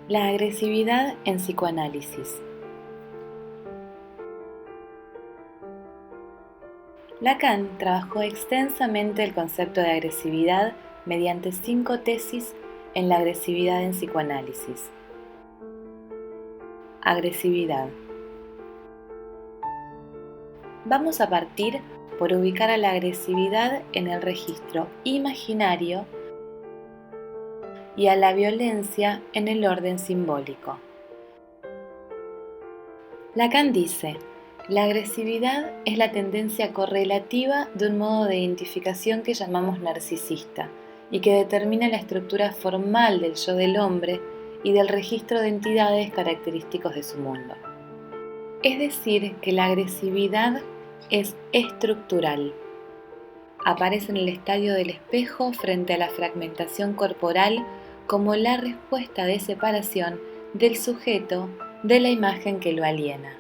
La agresividad en psicoanálisis. Lacan trabajó extensamente el concepto de agresividad mediante 5 tesis en la agresividad en psicoanálisis. Agresividad. Vamos a partir por ubicar a la agresividad en el registro imaginario y a la violencia en el orden simbólico. Lacan dice: la agresividad es la tendencia correlativa de un modo de identificación que llamamos narcisista y que determina la estructura formal del yo del hombre y del registro de entidades característicos de su mundo. Es decir, que la agresividad es estructural. Aparece en el estadio del espejo frente a la fragmentación corporal como la respuesta de separación del sujeto de la imagen que lo aliena.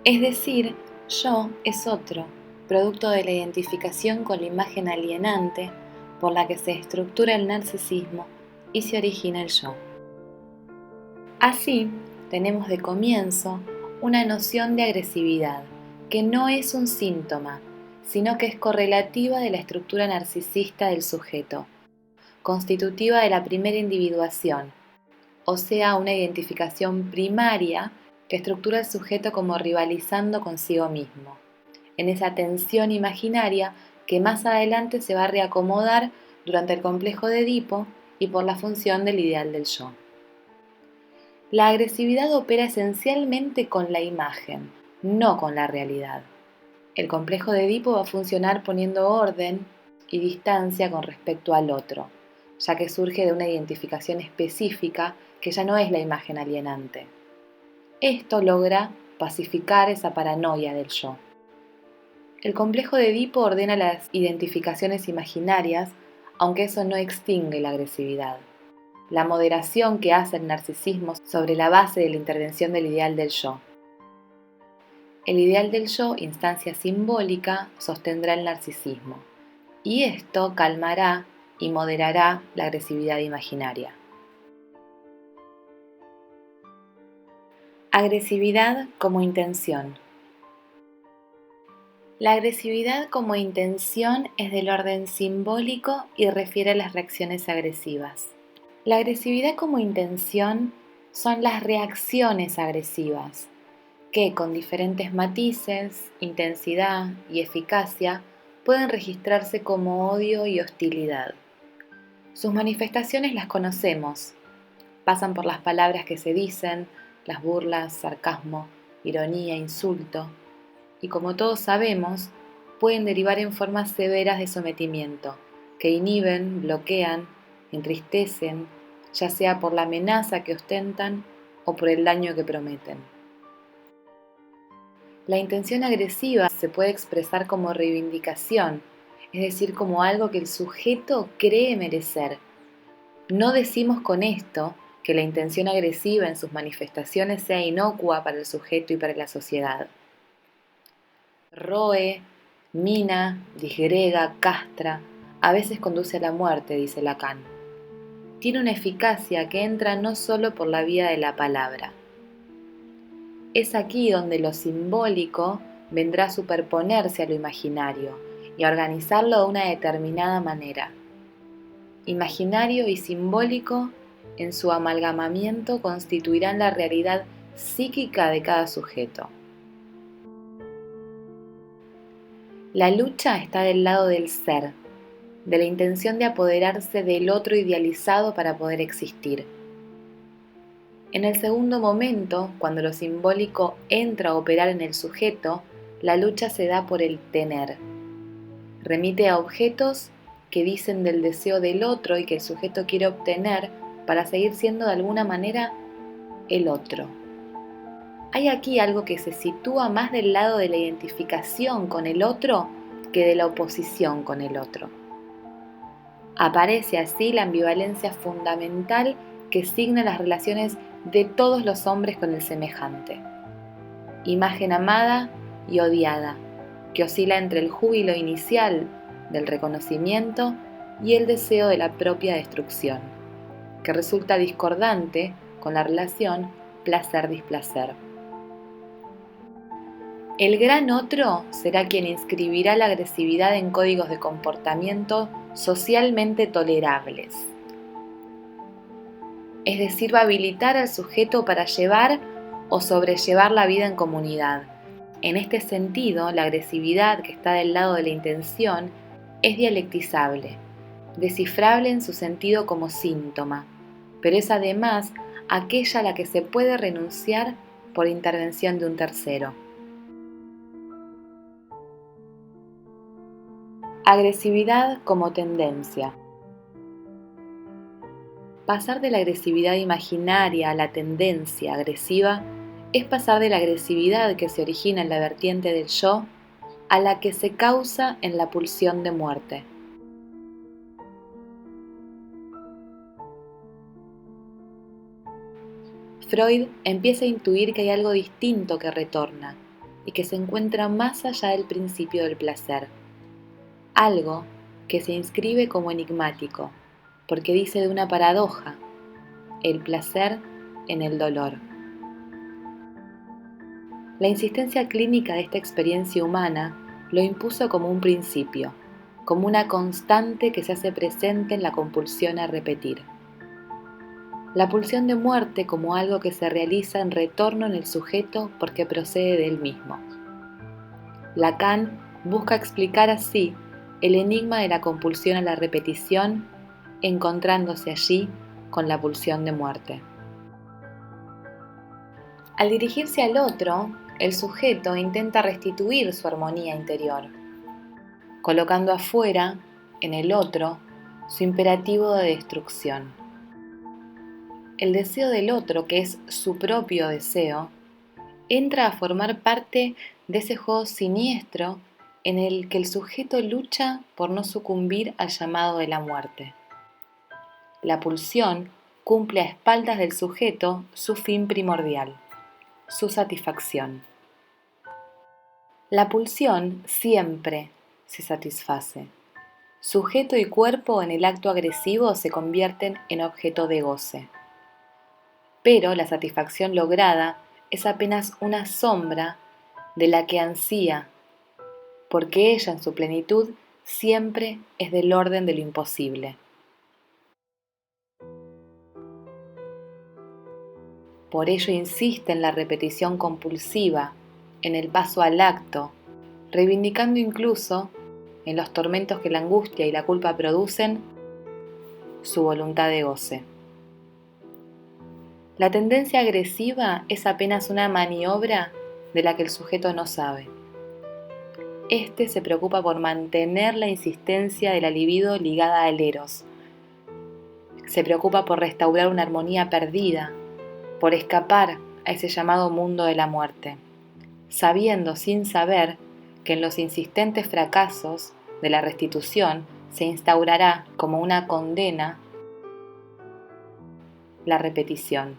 Es decir, yo es otro, producto de la identificación con la imagen alienante por la que se estructura el narcisismo y se origina el yo. Así, tenemos de comienzo una noción de agresividad, que no es un síntoma, sino que es correlativa de la estructura narcisista del sujeto, constitutiva de la primera individuación, o sea, una identificación primaria que estructura al sujeto como rivalizando consigo mismo, en esa tensión imaginaria que más adelante se va a reacomodar durante el complejo de Edipo y por la función del ideal del yo. La agresividad opera esencialmente con la imagen, no con la realidad. El complejo de Edipo va a funcionar poniendo orden y distancia con respecto al otro, ya que surge de una identificación específica que ya no es la imagen alienante. Esto logra pacificar esa paranoia del yo. El complejo de Edipo ordena las identificaciones imaginarias, aunque eso no extingue la agresividad. La moderación que hace el narcisismo sobre la base de la intervención del ideal del yo. El ideal del yo, instancia simbólica, sostendrá el narcisismo, y esto calmará y moderará la agresividad imaginaria. Agresividad como intención. La agresividad como intención es del orden simbólico y refiere a las reacciones agresivas. La agresividad como intención son las reacciones agresivas, que con diferentes matices, intensidad y eficacia pueden registrarse como odio y hostilidad. Sus manifestaciones las conocemos, pasan por las palabras que se dicen, las burlas, sarcasmo, ironía, insulto, y como todos sabemos, pueden derivar en formas severas de sometimiento, que inhiben, bloquean, entristecen, ya sea por la amenaza que ostentan o por el daño que prometen. La intención agresiva se puede expresar como reivindicación, es decir, como algo que el sujeto cree merecer. No decimos con esto que la intención agresiva en sus manifestaciones sea inocua para el sujeto y para la sociedad. Roe, mina, disgrega, castra, a veces conduce a la muerte, dice Lacan. Tiene una eficacia que entra no solo por la vía de la palabra. Es aquí donde lo simbólico vendrá a superponerse a lo imaginario y a organizarlo de una determinada manera. Imaginario y simbólico, en su amalgamamiento, constituirán la realidad psíquica de cada sujeto. La lucha está del lado del ser, de la intención de apoderarse del otro idealizado para poder existir. En el segundo momento, cuando lo simbólico entra a operar en el sujeto, la lucha se da por el tener. Remite a objetos que dicen del deseo del otro y que el sujeto quiere obtener para seguir siendo de alguna manera el otro. Hay aquí algo que se sitúa más del lado de la identificación con el otro que de la oposición con el otro. Aparece así la ambivalencia fundamental que signa las relaciones de todos los hombres con el semejante. Imagen amada y odiada, que oscila entre el júbilo inicial del reconocimiento y el deseo de la propia destrucción. que resulta discordante con la relación placer-displacer. El gran otro será quien inscribirá la agresividad en códigos de comportamiento socialmente tolerables. Es decir, va a habilitar al sujeto para llevar o sobrellevar la vida en comunidad. En este sentido, la agresividad que está del lado de la intención es dialectizable, descifrable en su sentido como síntoma, pero es además aquella a la que se puede renunciar por intervención de un tercero. Agresividad como tendencia. Pasar de la agresividad imaginaria a la tendencia agresiva es pasar de la agresividad que se origina en la vertiente del yo a la que se causa en la pulsión de muerte. Freud empieza a intuir que hay algo distinto que retorna y que se encuentra más allá del principio del placer. Algo que se inscribe como enigmático, porque dice de una paradoja: el placer en el dolor. La insistencia clínica de esta experiencia humana lo impuso como un principio, como una constante que se hace presente en la compulsión a repetir. La pulsión de muerte como algo que se realiza en retorno en el sujeto porque procede de él mismo. Lacan busca explicar así el enigma de la compulsión a la repetición, encontrándose allí con la pulsión de muerte. Al dirigirse al otro, el sujeto intenta restituir su armonía interior, colocando afuera, en el otro, su imperativo de destrucción. El deseo del otro, que es su propio deseo, entra a formar parte de ese juego siniestro en el que el sujeto lucha por no sucumbir al llamado de la muerte. La pulsión cumple a espaldas del sujeto su fin primordial, su satisfacción. La pulsión siempre se satisface. Sujeto y cuerpo en el acto agresivo se convierten en objeto de goce. Pero la satisfacción lograda es apenas una sombra de la que ansía, porque ella en su plenitud siempre es del orden de lo imposible. Por ello insiste en la repetición compulsiva, en el paso al acto, reivindicando incluso, en los tormentos que la angustia y la culpa producen, su voluntad de goce. La tendencia agresiva es apenas una maniobra de la que el sujeto no sabe. Este se preocupa por mantener la insistencia de la libido ligada al eros. Se preocupa por restaurar una armonía perdida, por escapar a ese llamado mundo de la muerte, sabiendo sin saber que en los insistentes fracasos de la restitución se instaurará como una condena la repetición.